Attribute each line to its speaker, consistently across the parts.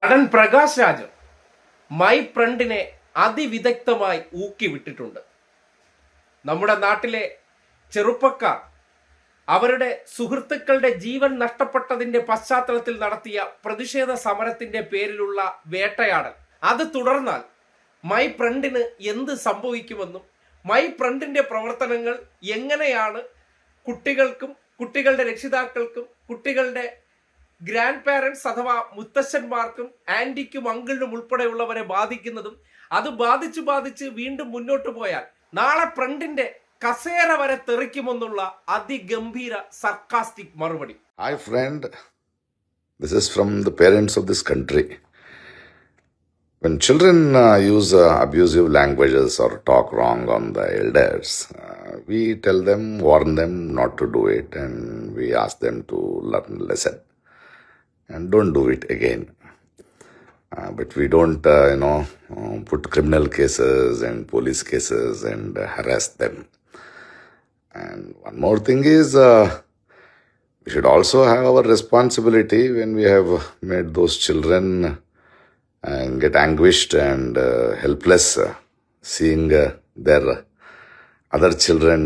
Speaker 1: നടൻ പ്രകാശ് രാജ് മൈ ഫ്രണ്ടിനെ അതിവിദഗ്ധമായി ഊക്കി വിട്ടിട്ടുണ്ട്. നമ്മുടെ നാട്ടിലെ ചെറുപ്പക്കാർ അവരുടെ സുഹൃത്തുക്കളുടെ ജീവൻ നഷ്ടപ്പെട്ടതിന്റെ പശ്ചാത്തലത്തിൽ നടത്തിയ പ്രതിഷേധ സമരത്തിന്റെ പേരിലുള്ള വേട്ടയാടൽ അത് തുടർന്നാൽ മൈ ഫ്രണ്ടിന് എന്ത് സംഭവിക്കുമെന്നും മൈ ഫ്രണ്ടിന്റെ പ്രവർത്തനങ്ങൾ എങ്ങനെയാണ് കുട്ടികൾക്കും കുട്ടികളുടെ രക്ഷിതാക്കൾക്കും കുട്ടികളുടെ ഗ്രാൻഡ് പാരൻസ് അഥവാ മുത്തശ്ശന്മാർക്കും ആന്റിക്കും അങ്കിളിനും ഉൾപ്പെടെയുള്ളവരെ ബാധിക്കുന്നതും അത് ബാധിച്ച് വീണ്ടും മുന്നോട്ട് പോയാൽ നാളെ ഫ്രണ്ടിന്റെ കസേര വരെ തെറിക്കുമെന്നുള്ള അതിഗംഭീര സർക്കാസ്റ്റിക് മറുപടി.
Speaker 2: Hi friend, this is from the parents of this country. When children use abusive languages or talk wrong on the elders, we tell them, warn them not to do it, and we ask them to learn a lesson and don't do it again. But we don't, put criminal cases and police cases and harass them. And one more thing is, we should also have our responsibility when we have made those children get anguished and helpless, seeing their other children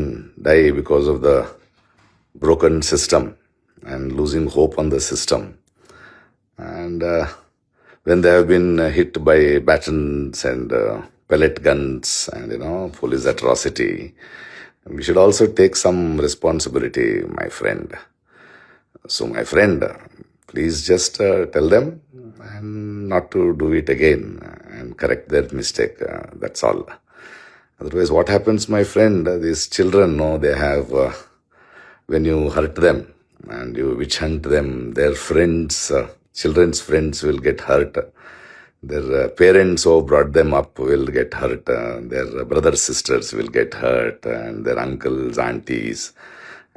Speaker 2: die because of the broken system and losing hope on the system. And when they have been hit by batons and pellet guns and, police atrocity, we should also take some responsibility, my friend. So, my friend, please just tell them and not to do it again and correct their mistake. That's all. Otherwise, what happens, my friend? These children, they have, when you hurt them and you witch hunt them, their friends, children's friends will get hurt. Their parents who brought them up will get hurt. Their brothers, sisters will get hurt, and their uncles, aunties,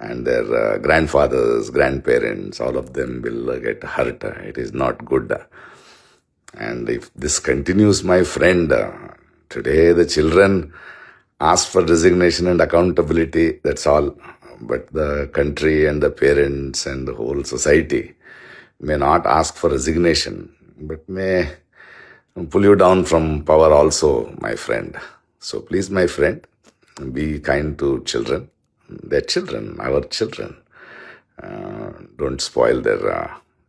Speaker 2: and their grandfathers, grandparents, all of them will get hurt. It is not good. And if this continues, my friend, today the children ask for resignation and accountability, that's all. But the country and the parents and the whole society may not ask for resignation, but may pull you down from power also, my friend. So please, my friend, be kind to children. They're children, our children. Don't spoil their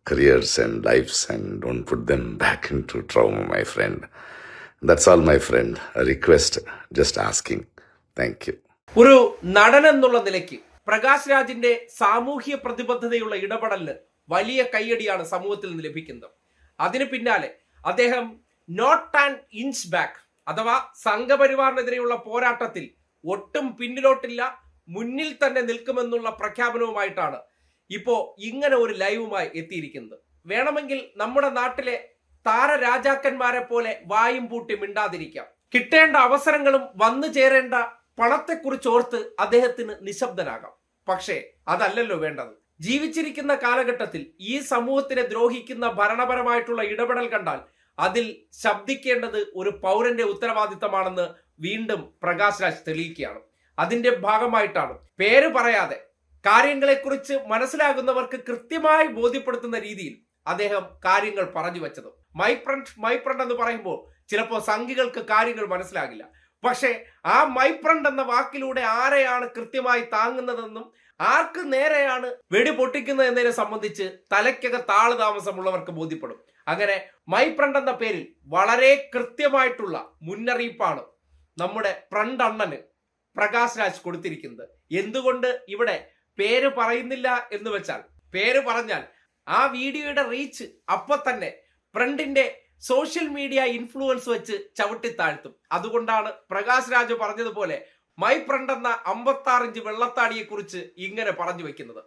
Speaker 2: careers and lives and don't put them back into trauma, my friend. That's all, my friend. A request, just asking. Thank you.
Speaker 1: ഒരു നടൻ എന്നുള്ള നിലയ്ക്ക് പ്രകാശ് രാജിന്റെ സാമൂഹ്യ പ്രതിബദ്ധതയുള്ള ഇടപെടലിന് വലിയ കയ്യടിയാണ് സമൂഹത്തിൽ നിന്ന് ലഭിക്കുന്നത്. അതിന് പിന്നാലെ അദ്ദേഹം നോട്ട് ആൻ ഇഞ്ച് ബാക്ക് അഥവാ സംഘപരിവാറിനെതിരെയുള്ള പോരാട്ടത്തിൽ ഒട്ടും പിന്നിലോട്ടില്ല, മുന്നിൽ തന്നെ നിൽക്കുമെന്നുള്ള പ്രഖ്യാപനവുമായിട്ടാണ് ഇപ്പോ ഇങ്ങനെ ഒരു ലൈവുമായി എത്തിയിരിക്കുന്നത്. വേണമെങ്കിൽ നമ്മുടെ നാട്ടിലെ താരരാജാക്കന്മാരെ പോലെ വായും പൂട്ടി മിണ്ടാതിരിക്കാം. കിട്ടേണ്ട അവസരങ്ങളും വന്നു ചേരേണ്ട പണത്തെക്കുറിച്ച് ഓർത്ത് അദ്ദേഹത്തിന് നിശബ്ദനാകാം. പക്ഷേ അതല്ലല്ലോ വേണ്ടത്. ജീവിച്ചിരിക്കുന്ന കാലഘട്ടത്തിൽ ഈ സമൂഹത്തിനെ ദ്രോഹിക്കുന്ന ഭരണപരമായിട്ടുള്ള ഇടപെടൽ കണ്ടാൽ അതിൽ ശബ്ദിക്കേണ്ടത് ഒരു പൗരന്റെ ഉത്തരവാദിത്തമാണെന്ന് വീണ്ടും പ്രകാശ് രാജ് തെളിയിക്കുകയാണ്. അതിന്റെ ഭാഗമായിട്ടാണ് പേര് പറയാതെ കാര്യങ്ങളെക്കുറിച്ച് മനസ്സിലാകുന്നവർക്ക് കൃത്യമായി ബോധ്യപ്പെടുത്തുന്ന രീതിയിൽ അദ്ദേഹം കാര്യങ്ങൾ പറഞ്ഞു വെച്ചത്. മൈ ഫ്രണ്ട് എന്ന് പറയുമ്പോൾ ചിലപ്പോൾ സംഘികൾക്ക് കാര്യങ്ങൾ മനസ്സിലാകില്ല. പക്ഷേ ആ മൈ ഫ്രണ്ട് എന്ന വാക്കിലൂടെ ആരെയാണ് കൃത്യമായി താങ്ങുന്നതെന്നും ആർക്ക് നേരെയാണ് വെടി പൊട്ടിക്കുന്നത് എന്നതിനെ സംബന്ധിച്ച് തലയ്ക്കകത്ത് ആള് താമസമുള്ളവർക്ക് ബോധ്യപ്പെടും. അങ്ങനെ മൈ ഫ്രണ്ട് എന്ന പേരിൽ വളരെ കൃത്യമായിട്ടുള്ള മുന്നറിയിപ്പാണ് നമ്മുടെ ഫ്രണ്ട് അണ്ണന് പ്രകാശ് രാജ് കൊടുത്തിരിക്കുന്നത്. എന്തുകൊണ്ട് ഇവിടെ പേര് പറയുന്നില്ല എന്ന് വെച്ചാൽ, പേര് പറഞ്ഞാൽ ആ വീഡിയോയുടെ റീച്ച് അപ്പൊ തന്നെ ഫ്രണ്ടിന്റെ സോഷ്യൽ മീഡിയ ഇൻഫ്ലുവൻസ് വെച്ച് ചവിട്ടിത്താഴ്ത്തും. അതുകൊണ്ടാണ് പ്രകാശ് രാജ് പറഞ്ഞതുപോലെ മൈ ഫ്രണ്ട് എന്ന 56 ഇഞ്ച് വെള്ളത്താടിയെ കുറിച്ച് ഇങ്ങനെ പറഞ്ഞു വെക്കുന്നത്.